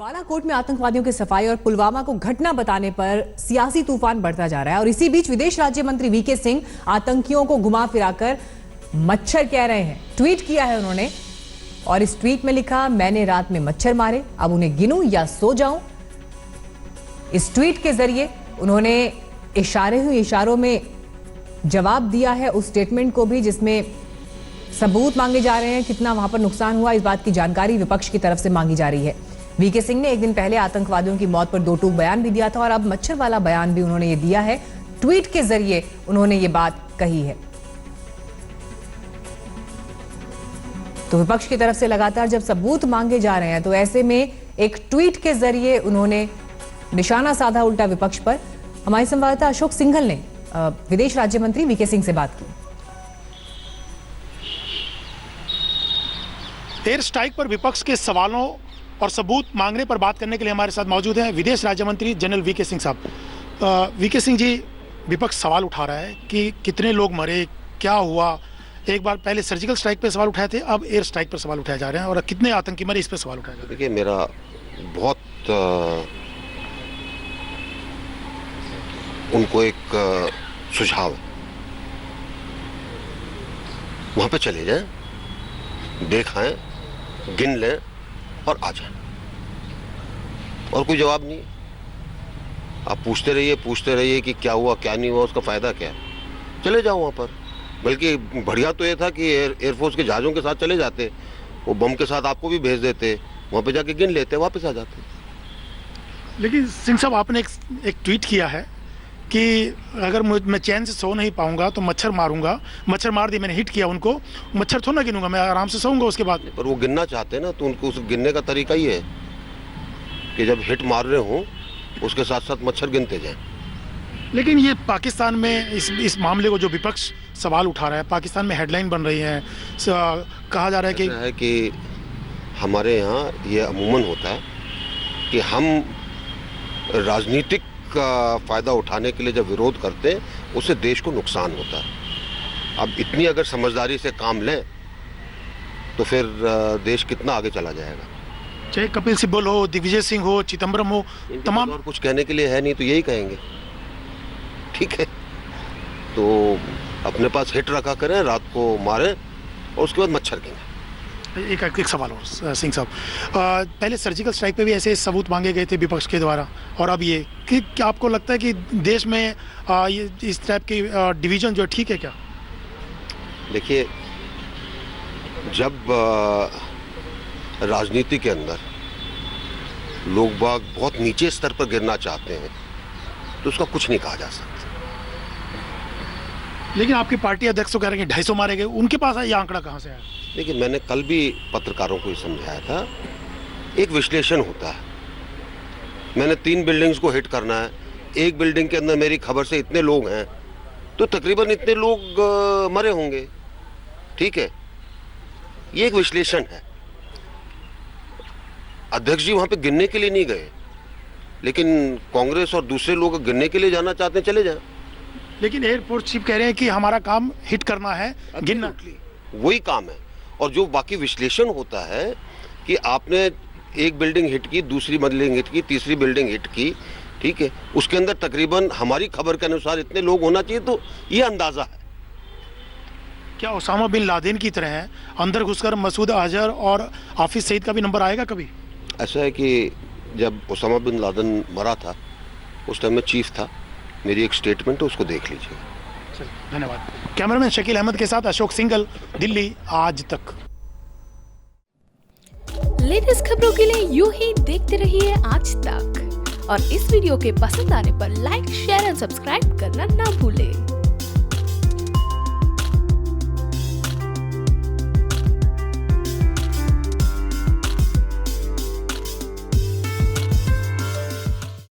बालाकोट में आतंकवादियों की सफाई और पुलवामा को घटना बताने पर सियासी तूफान बढ़ता जा रहा है और इसी बीच विदेश राज्य मंत्री वीके सिंह आतंकियों को घुमा फिराकर मच्छर कह रहे हैं। ट्वीट किया है उन्होंने और इस ट्वीट में लिखा, मैंने रात में मच्छर मारे, अब उन्हें गिनूं या सो जाऊं। इस ट्वीट के जरिए उन्होंने इशारों में जवाब दिया है उस स्टेटमेंट को भी जिसमें सबूत मांगे जा रहे हैं, कितना वहां पर नुकसान हुआ इस बात की जानकारी विपक्ष की तरफ से मांगी जा रही है। वीके सिंह ने एक दिन पहले आतंकवादियों की मौत पर दो टूक बयान भी दिया था और अब मच्छर वाला बयान भी उन्होंने ये दिया है। ट्वीट के जरिए उन्होंने ये बात कही है। तो विपक्ष की तरफ से लगातार जब सबूत मांगे जा रहे हैं तो ऐसे में एक ट्वीट के जरिए उन्होंने निशाना साधा उल्टा विपक्ष पर। हमारे संवाददाता अशोक सिंघल ने विदेश राज्य मंत्री वीके सिंह से बात की। एयर स्ट्राइक पर विपक्ष के सवालों और सबूत मांगने पर बात करने के लिए हमारे साथ मौजूद हैं विदेश राज्य मंत्री जनरल वीके सिंह साहब। वीके सिंह जी, विपक्ष सवाल उठा रहा है कि कितने लोग मरे, क्या हुआ। एक बार पहले सर्जिकल स्ट्राइक पर सवाल उठाए थे, अब एयर स्ट्राइक पर सवाल उठाए जा रहे हैं और कितने आतंकी मरे इस पर सवाल उठाए जा रहे हैं। देखिए, मेरा बहुत उनको एक सुझाव है, वहां पे चले जाएं, देख आएं, गिन लें और आ जाएं। और कोई जवाब नहीं। आप पूछते रहिए कि क्या हुआ क्या नहीं हुआ, उसका फायदा क्या है। चले जाओ वहां पर। बल्कि बढ़िया तो ये था कि एयरफोर्स के जहाज़ों के साथ चले जाते, वो बम के साथ आपको भी भेज देते, वहां पे जाके गिन लेते, वापस आ जाते। लेकिन सिंह साहब, आपने एक ट्वीट किया है कि अगर मैं चैन से सो नहीं पाऊंगा तो मच्छर मारूंगा। मच्छर मार दिए, मैंने हिट किया उनको, मच्छर थोड़ा ना गिनूंगा, मैं आराम से सोऊंगा उसके बाद। पर वो गिनना चाहते हैं ना, तो उनको उस गिनने का तरीका ही है कि जब हिट मार रहे हो उसके साथ साथ मच्छर गिनते जाएं। लेकिन ये पाकिस्तान में इस मामले को जो विपक्ष सवाल उठा रहा है, पाकिस्तान में हेडलाइन बन रही है, कहा जा रहा है कि हमारे यहाँ ये अमूमन होता है कि हम राजनीतिक का फायदा उठाने के लिए जब विरोध करते हैं उससे देश को नुकसान होता है। अब इतनी अगर समझदारी से काम लें तो फिर देश कितना आगे चला जाएगा। चाहे कपिल सिब्बल हो, दिग्विजय सिंह हो, चिदम्बरम हो, तमाम और कुछ कहने के लिए है नहीं, तो यही कहेंगे। ठीक है, तो अपने पास हिट रखा करें, रात को मारें और उसके बाद मच्छर गिनें। एक सवाल और सिंह साहब, पहले सर्जिकल स्ट्राइक पे भी ऐसे सबूत मांगे गए थे विपक्ष के द्वारा और अब ये कि क्या आपको लगता है कि देश में ये इस टाइप की डिवीजन जो ठीक है क्या? देखिए, जब राजनीति के अंदर लोग बाग बहुत नीचे स्तर पर गिरना चाहते हैं तो उसका कुछ नहीं कहा जा सकता। लेकिन आपकी पार्टी अध्यक्ष तो कह रहे हैं 250 मारे गए, उनके पास ये आंकड़ा कहाँ से आया? देखिए, मैंने कल भी पत्रकारों को ये समझाया था, एक विश्लेषण होता है। मैंने 3 बिल्डिंग्स को हिट करना है, एक बिल्डिंग के अंदर मेरी खबर से इतने लोग हैं तो तकरीबन इतने लोग मरे होंगे। ठीक है, ये एक विश्लेषण है। अध्यक्ष जी वहां पे गिनने के लिए नहीं गए, लेकिन कांग्रेस और दूसरे लोग गिनने के लिए जाना चाहते हैं, चले जाएं। लेकिन एयरफोर्स चीफ कह रहे हैं कि हमारा काम हिट करना है, गिनना, वही काम है। और जो बाकी विश्लेषण होता है कि आपने एक बिल्डिंग हिट की, दूसरी बिल्डिंग हिट की, तीसरी बिल्डिंग हिट की, ठीक है, उसके अंदर तकरीबन हमारी खबर के अनुसार इतने लोग होना चाहिए, तो ये अंदाजा है। क्या ओसामा बिन लादेन की तरह है, अंदर घुसकर मसूद अजहर और हाफिज सईद का भी नंबर आएगा कभी? ऐसा है कि जब ओसामा बिन लादेन मरा था उस टाइम में चीफ था, मेरी एक स्टेटमेंट है, उसको देख लीजिए। धन्यवाद। कैमरामैन शकील अहमद के साथ अशोक सिंघल, दिल्ली आज तक। लेटेस्ट खबरों के लिए यूं ही देखते रहिए आज तक और इस वीडियो के पसंद आने पर लाइक, शेयर एंड सब्सक्राइब करना ना भूलें।